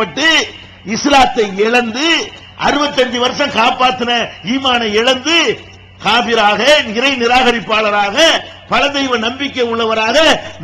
பட்டு இஸ்லாத்தை இழந்து 65 வருஷம் காப்பாத்தின ஈமானை இழந்து காபிராக இறை நிராகரிப்பாளராக பல தெய்வ நம்பிக்கை உள்ளவராக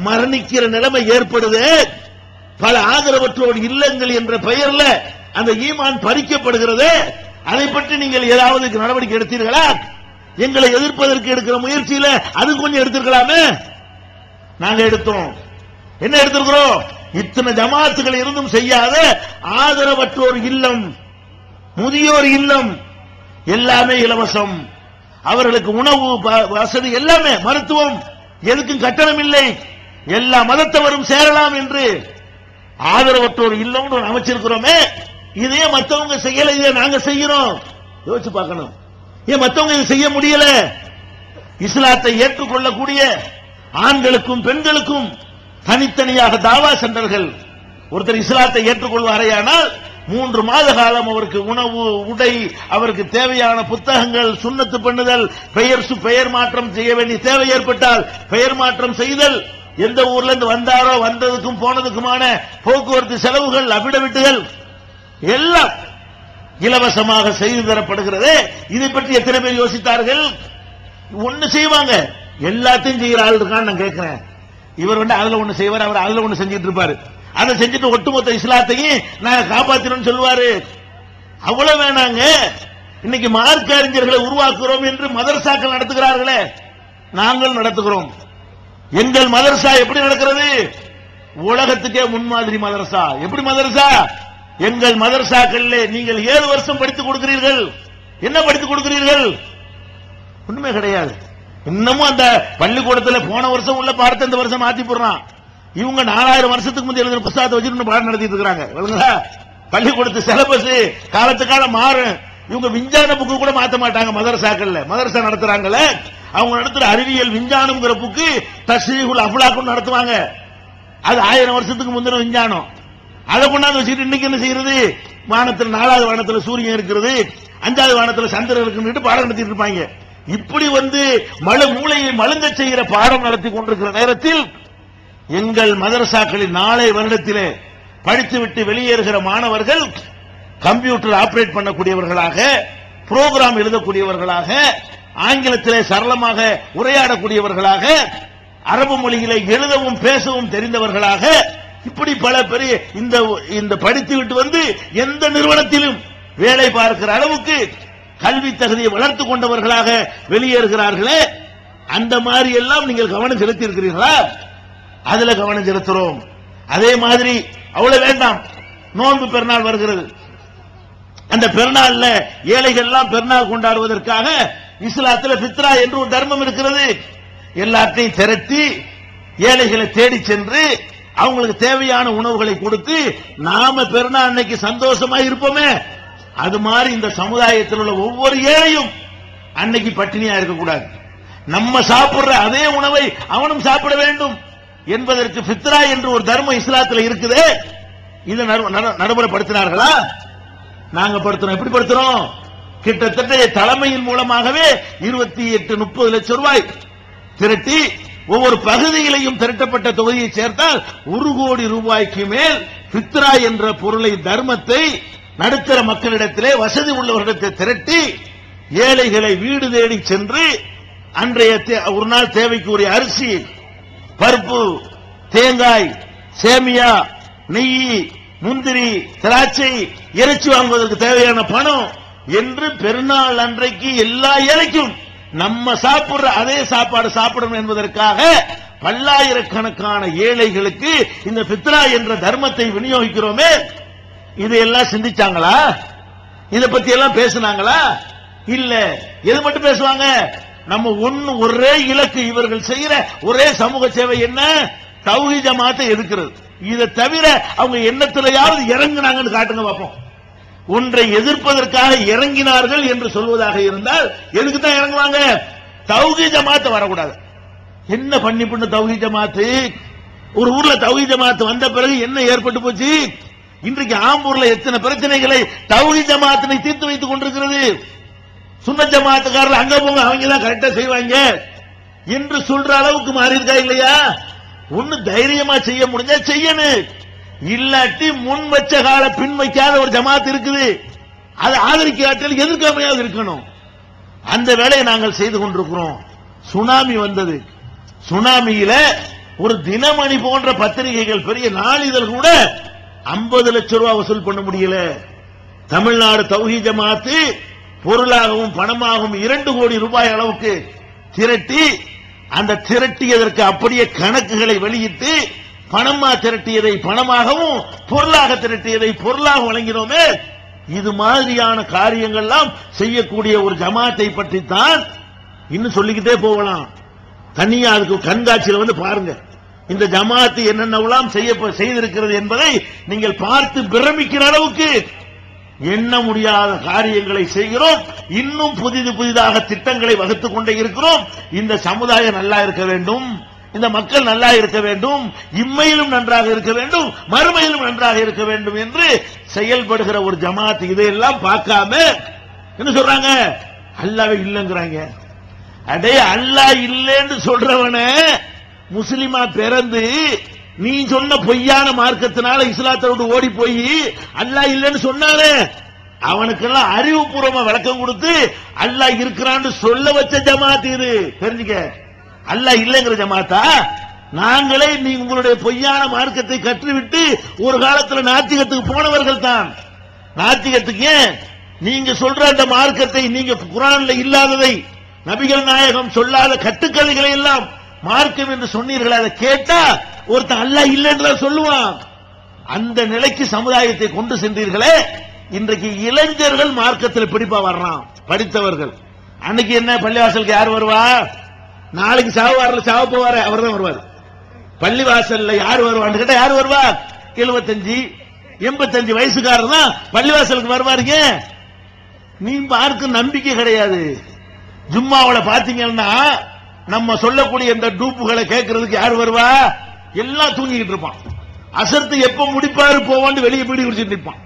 மரணிக்கிற நிலைமை ஏற்படுது. பல ஆதரவற்றோர் இல்லங்கள் என்ற பெயர்ல அந்த ஈமான் பறிக்கப்படுகிறது. அதை பற்றி நீங்கள் ஏதாவது நடவடிக்கை எடுத்தீர்களா? எங்களை எதிர்ப்பதற்கு எடுக்கிற முயற்சியில அது கொஞ்சம் எடுத்திருக்கலாமே. நாங்க எடுத்தோம். என்ன எடுத்திருக்கிறோம்? இத்தனை ஜமாத்துகள் இருந்தும் செய்யாத ஆதரவற்றோர் இல்லம், முதியோர் இல்லம் எல்லாமே இலவசம். அவர்களுக்கு உணவு வசதி எல்லாமே, மருத்துவம் எதுக்கும் கட்டணம் இல்லை, எல்லா மதத்தவரும் சேரலாம் என்று ஆதரவற்றோர் இல்லம் அமைச்சிருக்கிறோமே. இதே மற்றவங்க செய்யல, இதை நாங்க செய்யறோம். யோசிச்சு பார்க்கணும். ஏன் மற்றவங்க இதை செய்ய முடியல? இஸ்லாத்தை ஏற்றுக்கொள்ளக்கூடிய ஆண்களுக்கும் பெண்களுக்கும் தனித்தனியாக தாவா சென்டர்கள். ஒருத்தர் இஸ்லாத்தை ஏற்றுக்கொள்வாரையானால் 3 மாத காலம் அவருக்கு உணவு, உடை, அவருக்கு தேவையான புத்தகங்கள், சுன்னத்து பண்ணுதல், பெயர் மாற்றம் செய்ய வேண்டிய தேவை ஏற்பட்டால் பெயர் மாற்றம் செய்தல், எந்த ஊர்ல இருந்து வந்தாரோ வந்ததுக்கும் போனதுக்குமான போக்குவரத்து செலவுகள், அபிடவிட்டுகள் எல்லாம் இலவசமாக செய்து தரப்படுகிறது. இதை பற்றி எத்தனை பேர் யோசித்தார்கள்? ஒண்ணு செய்வாங்க, எல்லாத்தையும் செய்கிற ஆள் இருக்கான்னு நான் கேட்கிறேன். இவர் அதுல ஒண்ணு செய்வார், அவர் அதுல ஒண்ணு செஞ்சிட்டு இருப்பாரு. அதை செஞ்சுட்டு ஒட்டுமொத்த இஸ்லாத்தையும் நாங்க காப்பாற்றணும் சொல்லுவாரு. அவ்வளவு வேணாங்க. இன்னைக்கு மார்க்க அறிஞர்களை உருவாக்குறோம் என்று மதரசாக்கள் நடத்துகிறார்களே, நாங்கள் நடத்துகிறோம். எங்கள் மதரசா எப்படி நடக்கிறது? உலகத்துக்கே முன்மாதிரி மதரசா. எப்படி மதரசா? எங்கள் மதரசாக்கள் நீங்கள் 7 வருஷம் படித்துக் கொடுக்கிறீர்கள். என்ன படித்துக் கொடுக்கிறீர்கள்? ஒண்ணுமே கிடையாது. இன்னமும் அந்த பள்ளிக்கூடத்தில் போன வருஷம் உள்ள பாடத்தை இந்த வருஷம் மாத்தி போடுறான். இவங்க 4000 வருஷத்துக்கு முந்தைய எழுதின புத்தகத்தை வச்சுட்டு பாடம் நடத்திட்டு இருக்காங்க. பள்ளிக்கூடத்து சிலபஸ் காலத்து காலம் மாறும். இவங்க விஞ்ஞான புக்கு கூட மாத்த மாட்டாங்க. மதரசாக்கள்ல மதரசா நடத்துறாங்கல்ல, அவங்க நடத்துற அறிவியல் விஞ்ஞானம்ங்கிற புக்கு தஸ்ரீஹுல் அஃப்லாக்கும் நடத்துவாங்க. அது 1000 வருஷத்துக்கு முந்தின விஞ்ஞானம். அதை கொண்டாந்து வச்சுட்டு இன்னைக்கு என்ன செய்யறது? வானத்தில் 4வது வானத்தில் சூரியன் இருக்கிறது, 5வது வானத்தில் சந்திரன் இருக்குன்னு பாடம் நடத்திட்டு இருப்பாங்க. இப்படி மூளையை மழுங்க செய்கிற பாடம் நடத்தி கொண்டிருக்கிற நேரத்தில் எங்கள் மதரசாக்களில் நாளை வருடத்திலே படித்துவிட்டு வெளியேறுகிற மாணவர்கள் கம்ப்யூட்டர் ஆபரேட் பண்ணக்கூடியவர்களாக, புரோகிராம் எழுதக்கூடியவர்களாக, ஆங்கிலத்திலே சரளமாக உரையாடக்கூடியவர்களாக, அரபு மொழியிலே எழுதவும் பேசவும் தெரிந்தவர்களாக, இப்படி பல பெரிய இந்த படித்துவிட்டு எந்த நிறுவனத்திலும் வேலை பார்க்கிற அளவுக்கு கல்வி தகுதியை வளர்த்துக் கொண்டவர்களாக வெளியேறுகிறார்களே, அந்த மாதிரி எல்லாம் நீங்கள் கவனம் செலுத்தி இருக்கிறீர்களா? அதுல கவனம் செலுத்துறோம். அதே மாதிரி அவ்வளவு வேண்டாம். நோன்பு பெருநாள் வருகிறது. அந்த பெருநாள்ல ஏழைகள் எல்லாம் பெருநாள் கொண்டாடுவதற்காக இஸ்லாத்தில் ஃபித்ரா என்று ஒரு தர்மம் இருக்கிறது. எல்லாத்தையும் திரட்டி ஏழைகளை தேடி சென்று அவங்களுக்கு தேவையான உணவுகளை கொடுத்து நாம பெருநாள் அன்னைக்கு சந்தோஷமா இருப்போமே, அது மாதிரி இந்த சமுதாயத்தில் உள்ள ஒவ்வொரு ஏழையும் அன்னைக்கு பட்டினியா இருக்கக்கூடாது. நம்ம சாப்பிடுற அதே உணவை அவனும் சாப்பிட வேண்டும் என்பதற்கு ஃபித்ரா என்று ஒரு தர்மம் இஸ்லாத்தில் இருக்குது. இதை நடைமுறைப்படுத்தினார்களா? நாங்க படுத்துறோம். எப்படி படுத்துறோம்? கிட்டத்தட்ட தலைமையின் மூலமாகவே 28-30 லட்சம் ரூபாய் திரட்டி ஒவ்வொரு பகுதியிலையும் திரட்டப்பட்ட தொகையை சேர்த்தால் 1 கோடி ரூபாய்க்கு மேல் ஃபித்ரா என்ற பொருளை, தர்மத்தை நடுத்தர மக்களிடத்திலே, வசதி உள்ளவர்களிடத்தை திரட்டி ஏழைகளை வீடு தேடி சென்று அன்றைய ஒரு நாள் தேவைக்குரிய அரிசி, பருப்பு, தேங்காய், சேமியா, நெய், முந்திரி, திராட்சை, இறைச்சி வாங்குவதற்கு தேவையான பணம் என்று பெருநாள் அன்றைக்கு எல்லா ஏழைக்கும் நம்ம சாப்பிடுற அதே சாப்பாடு சாப்பிடணும் என்பதற்காக பல்லாயிரக்கணக்கான ஏழைகளுக்கு இந்த ஃபித்ரா என்ற தர்மத்தை விநியோகிக்கிறோமே. இதையெல்லாம் சிந்திச்சாங்களா? இதை பத்தி எல்லாம் பேசினாங்களா? இல்ல. எது மட்டும் பேசுவாங்க? நம்ம ஒரே இலக்கு, இவர்கள் செய்யற ஒரே சமூக சேவை என்ன? தௌஹீத் ஜமாத்தை எதிர்க்கிறது. இதை தவிர அவங்க எண்ணத்திலையாவது இறங்கினாங்கன்னு காட்டுங்க பார்ப்போம். ஒன்றை எதிர்ப்பதற்காக இறங்கினார்கள் என்று சொல்வதாக இருந்தால் எதுக்கு தான் இறங்குவாங்க? தௌஹீத் ஜமாத் வரக்கூடாது. என்ன பண்ணி தௌஹீத் ஜமாத்து? ஒரு ஊர்ல தௌஹீத் ஜமாத் வந்த பிறகு என்ன ஏற்பட்டு போச்சு? இன்றைக்கு ஆம்பூர்ல எத்தனை பிரச்சனைகளை தௌஹீத் ஜமாத் தீர்த்து வைத்துக் கொண்டிருக்கிறது. சுன்னத் ஜமாத்துக்காரர்கள் அங்க போங்க, அவங்க தான் கரெக்டா செய்வாங்க என்று சொல்ற அளவுக்கு மாறி இருக்கா இல்லையா? ஒண்ணு தைரியமா செய்ய முடிஞ்சா செய்யணும். இல்லாட்டி முன் வச்ச கால பின் வைக்காத ஒரு ஜமாத் இருக்குது. அதை ஆதரிக்காட்டில் எதிர்க்காமையாக இருக்கணும். அந்த வேலையை நாங்கள் செய்து கொண்டிருக்கிறோம். சுனாமி வந்தது. சுனாமியில ஒரு தினமணி போன்ற பத்திரிகைகள், பெரிய நாளிதழ் கூட 50 லட்சம் ரூபாய் வசூல் பண்ண முடியல. தமிழ்நாடு தௌஹீத் ஜமாத்து பொருளாகவும் பணமாகவும் 2 கோடி ரூபாய் அளவுக்கு திரட்டி, அந்த திரட்டியதற்கு அப்படியே கணக்குகளை வெளியிட்டு, பணமா திரட்டியதை பணமாகவும் பொருளாக திரட்டியதை பொருளாக வழங்கினோமே. இது மாதிரியான காரியங்கள்லாம் செய்யக்கூடிய ஒரு ஜமாத்தை பற்றி தான் இன்னும் சொல்லிக்கிட்டே போகலாம். தனியா அதுக்கு கண்காட்சியில் வந்து பாருங்க, இந்த ஜமாத்து என்னென்னலாம் செய்திருக்கிறது என்பதை நீங்கள் பார்த்து பிரமிக்கிற அளவுக்கு எண்ண முடியாத காரியங்களை செய்கிறோம். இன்னும் புதிதாக திட்டங்களை வகுத்துக் கொண்டே இருக்கிறோம். இந்த சமுதாயம் நல்லா இருக்க வேண்டும், இந்த மக்கள் நல்லா இருக்க வேண்டும், இம்மையிலும் நன்றாக இருக்க வேண்டும், மறுமையிலும் நன்றாக இருக்க வேண்டும் என்று செயல்படுகிற ஒரு ஜமாத். இதையெல்லாம் பார்க்காம என்ன சொல்றாங்க? அல்லாஹ்வே இல்லங்கிறாங்க. அடே, அல்லாஹ் இல்லைன்னு சொல்றவன முஸ்லிமா பிறந்து நீ சொன்ன பொய்யான மார்க்கத்தினால இஸ்லாத்தோடு ஓடி போய் அல்லாஹ் இல்லைன்னு சொன்னானே, அவனுக்கெல்லாம் அறிவுபூர்வமா விளக்கம் கொடுத்து அல்லாஹ் இருக்கிறான்னு சொல்ல வச்ச ஜமாத் இது. தெரிஞ்சுக்க, அல்லாஹ் இல்லைங்கிற ஜமாத்தா? நாங்களே நீ உங்களுடைய பொய்யான மார்க்கத்தை கற்றுவிட்டு ஒரு காலத்தில் நாத்திகத்துக்கு போனவர்கள் தான். நாத்திகத்துக்கு நீங்க சொல்ற அந்த மார்க்கத்தை, நீங்க குர்ஆன்ல இல்லாததை, நபிகள் நாயகம் சொல்லாத கட்டுக்கதைகளை எல்லாம் மார்க்கம் என்று சொன்னீர்கள். அதை கேட்டா ஒருத்தன் அல்லாஹ் இல்லைன்னு சொல்லுவான். அந்த நிலைக்கு சமுதாயத்தை கொண்டு சென்றீர்களே. இன்றைக்கு இளைஞர்கள் மார்க்கத்தில் பிடிப்பா வர்றான், படித்தவர்கள். அன்னைக்கு என்ன பள்ளிவாசலுக்கு யார் வருவா? நாளைக்கு சாவு போவாரு, அவர் தான் வருவார். பள்ளிவாசல்ல யார் வருவான்னு கேட்டா யார் வருவா? 75 85 வயசுக்காரர் தான் பள்ளிவாசலுக்கு வருவாருங்க. நீ பார்க்க நம்பிக்கை கிடையாது. ஜும்மாவுல பாத்தீங்கன்னா நம்ம சொல்லக்கூடிய இந்த டூப்புகளை கேட்கறதுக்கு யார் வருவா? எல்லாம் தூங்கிக்கிட்டு இருப்பான். அசர்த்து எப்ப முடிப்பாரு போவான்னு வெளியே பீடி குடிச்சிட்டு நிற்பான்.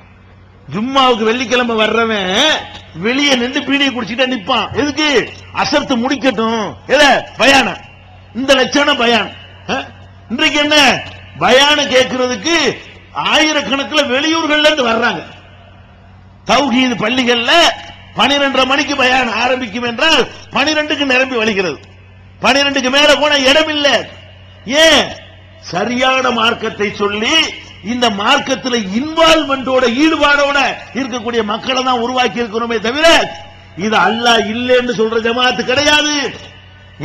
ஜும்மாவுக்கு வெள்ளிக்கிழமை வர்றவன் வெளியே நின்று பீடியை குடிச்சிட்டே நிற்பான். எதுக்கு? அசர்த்து முடிக்கட்டும். பயான இந்த லட்சணம் பயான். இன்றைக்கு என்ன பயான கேட்கறதுக்கு ஆயிரக்கணக்கில் வெளியூர்கள்ல இருந்து வர்றாங்க. தௌஹீத் பள்ளிகள்ல 12:30 மணிக்கு பயான் ஆரம்பிக்கும் என்றால் 12க்கு நிரம்பி வழிகிறது. 12க்கு மேல போன இடம் இல்ல. ஏன்? சரியான மார்க்கத்தை சொல்லி இந்த மார்க்கத்தில் இன்வால்மெண்டோட, ஈடுபாடோட இருக்கக்கூடிய மக்களை தான் உருவாக்கி இருக்கிறோமே தவிர இது அல்லாஹ் இல்லைன்னு சொல்ற ஜமாத்து கிடையாது.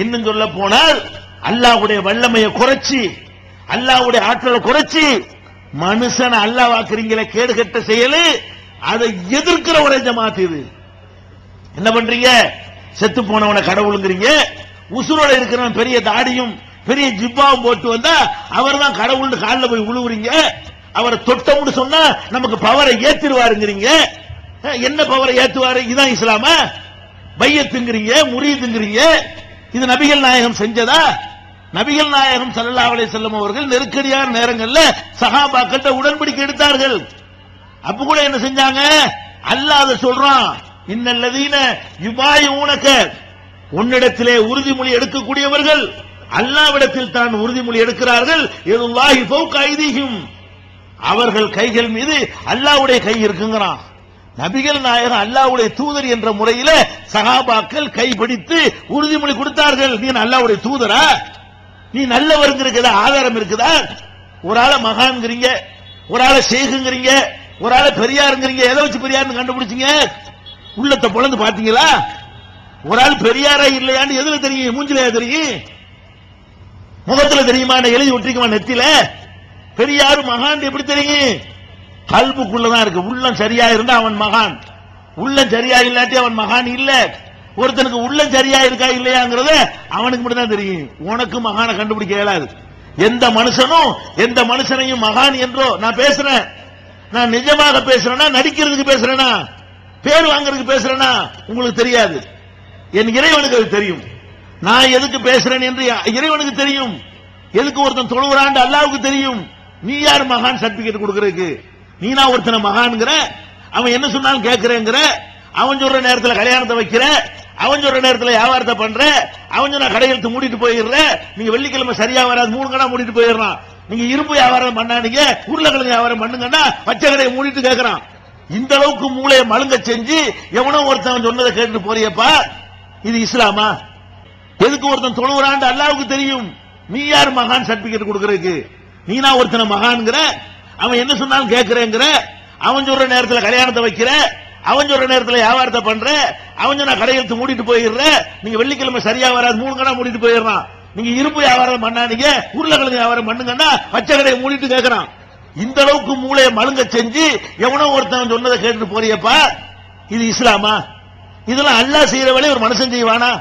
இன்னும் சொல்ல போனால் அல்லாஹ்வுடைய வல்லமையை குறைச்சி, அல்லாஹ்வுடைய ஆற்றலை குறைச்சி மனுஷன் அல்லாஹ் வாக்குறீங்களே, கேடுகட்ட செயலு, அதை எதிர்க்கிற ஒரு ஜமாத் இது. என்ன பண்றீங்க? செத்து போனவனை கடவுளுங்கிறீங்க. உசுரோட இருக்கிறவன் பெரிய தாடியும் பெரிய ஜிப்பாவும் போட்டு வந்தா அவர் தான் கடவுள் காலில் போய் உழுவுறீங்க. அவரை தொட்டம்னு சொன்னா நமக்கு பவரை ஏத்திருவாருங்கிறீங்க. என்ன பவரை ஏத்துவாரு? இதுதான் இஸ்லாமா? பையத்துங்கிறீங்க, முரீதுங்கிறீங்க. இது நபிகள் நாயகம் செஞ்சதா? நபிகள் நாயகம் ஸல்லல்லாஹு அலைஹி வஸல்லம் அவர்கள் நெருக்கடியான நேரங்கள்ல சஹாபாக்கள்கிட்ட உடன்படிக்கை எடுத்தார்கள். அப்ப கூட என்ன செஞ்சாங்க? அல்லாஹ் அதை சொல்றான், இன்னல்லதீன யுபாயிஊனக, உன்னிடத்திலே உறுதிமொழி எடுக்கக்கூடியவர்கள் அல்லாஹ்விடத்தில் தான் உறுதிமொழி எடுக்கிறார்கள். யதுல்லாஹி ஃபௌக ஐதீஹிம், அவர்கள் கைகள் மீது அல்லாஹ்வுடைய கை இருக்குங்கறான். நபிகள் நாயகம் அல்லாஹ்வுடைய தூதர் என்ற முறையில சஹாபாக்கள் கைப்பிடித்து உறுதிமொழி கொடுத்தார்கள். நீ அல்லாஹ்வுடைய தூதரா? நீ நல்லவருங்கிறத ஆதாரம் இருக்குதா? ஒரு ஆளை மகான்ங்கிறீங்க, ஒரு ஆளை ஷேகுங்கிறீங்க, ஒரு ஆளை பெரியாருங்கிறீங்க. எதை வச்சு பெரியார்னு கண்டுபிடிச்சீங்க? உள்ளத்தை பொளந்து பாத்தீங்களா? ஒரு ஆள் பெரியாரா இல்லையான்னு எதுல தெரியும்? மூஞ்சிலையா தெரியும்? முகத்துல தெரியுமா? எழுதி ஒட்டிக்குமா நெத்தில? பெரியாரு மகான் எப்படி தெரியும்? கல்புக்குள்ளதான் இருக்கு. உள்ளம் சரியா இருந்தா அவன் மகான், உள்ளம் சரியா இல்லாட்டி அவன் மகான் இல்ல. ஒருத்தனுக்கு உள்ளம் சரியா இருக்கா இல்லையாங்கிறத அவனுக்கு மட்டும் தான் தெரியும். உனக்கு மகானை கண்டுபிடிக்க இயலாது. எந்த மனுஷனும் எந்த மனுஷனையும் மகான் என்றோ நான் பேசுறேன், நான் நிஜமாக பேசுறேன்னா, நடிக்கிறதுக்கு பேசுறேனா, பேர் வாங்குறதுக்கு பேசுறேனா உங்களுக்கு தெரியாது. என் இறைவனுக்கு அது தெரியும். நான் எதுக்கு பேசுறேன் என்று இறைவனுக்கு தெரியும். எதுக்கு ஒருத்தன் தொழுகிறான் அல்லாஹ்வுக்கு தெரியும். நீ யார் மகான் சர்டிபிகேட் கொடுக்கறதுக்கு? நீ நான் ஒருத்தனை மகான்ங்கிற, அவன் என்ன சொன்னாலும் கேட்கிறேங்கிற, அவன் சொல்ற நேரத்தில் கல்யாணத்தை வைக்கிற, அவன் சொல்ற நேரத்தில் வியாபாரத்தை பண்ற, அவன் சொன்ன கடையெழுத்து மூடிட்டு போயிடுற. நீங்க வெள்ளிக்கிழமை சரியா வராது 3 கடை மூடிட்டு போயிடுறான். நீங்க இரும்பு வியாபாரம் பண்ணாதீங்க, உருளைக்கிழங்கு வியாபாரம் பண்ணுங்கன்னா பச்சை கடையை மூடிட்டு கேட்கறான். இந்த அளவுக்கு மூளையை மழுங்க செஞ்சு எவனோ ஒருத்தன் சொன்னதை கேட்டு போறியப்பா, இது இஸ்லாமா? எதுக்கு ஒருத்தன் தொழுகிறான் அல்லாஹ்வுக்கு தெரியும். நீ யார் மகான் சர்டிபிகேட் கொடுக்கறதுக்கு? நீனா ஒருத்தனை மகான்ங்கிற, அவன் என்ன சொன்னாலும் கேட்கிறேங்கிற, அவன் சொல்ற நேரத்தில் கல்யாணத்தை வைக்கிற, அவன் சொல்ற நேரத்தில் வியாபாரத்தை பண்ற, அவன் சொன்ன கடையெழுத்து மூடிட்டு போயிடுற. நீங்க வெள்ளிக்கிழமை சரியா வராது 3 கடை மூடிட்டு போயிடுறான். நீங்க இரும்பு வியாபாரம் பண்ணாதீங்க, உருளைக்கிழங்கு வியாபாரம் பண்ணுங்கன்னா பச்சை கடையை மூடிட்டு கேட்கறான். இந்த அளவுக்கு மூளையை மழுங்க செஞ்சு எவனோ ஒருத்தன் சொன்னதை கேட்டு போறியப்பா, இது இஸ்லாமா? இதெல்லாம் அல்லாஹ் செய்யற வேலையை ஒரு மனுஷன் செய்வானா?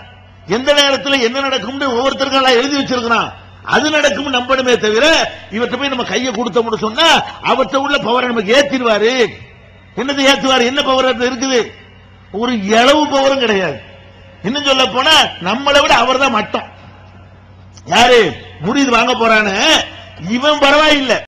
எந்த நேரத்தில் என்ன நடக்கும்னு ஒவ்வொருத்தருக்கும் எழுதி வச்சிருக்கிறான். அது நடக்கும் நம்பணுமே தவிர இவற்றை போய் நம்ம கையை கொடுத்தோம்னு சொன்னா அவற்றை உள்ள பவரை நமக்கு ஏத்திடுவாரு. என்னது ஏத்துவாரு? என்ன பவர் இருக்குது? ஒரு இளவு பவரும் கிடையாது. இன்னும் சொல்ல போனா நம்மளை விட அவர் தான் மட்டம். யாரு முரீது வாங்க போறான்னு இவன் பரவாயில்லை.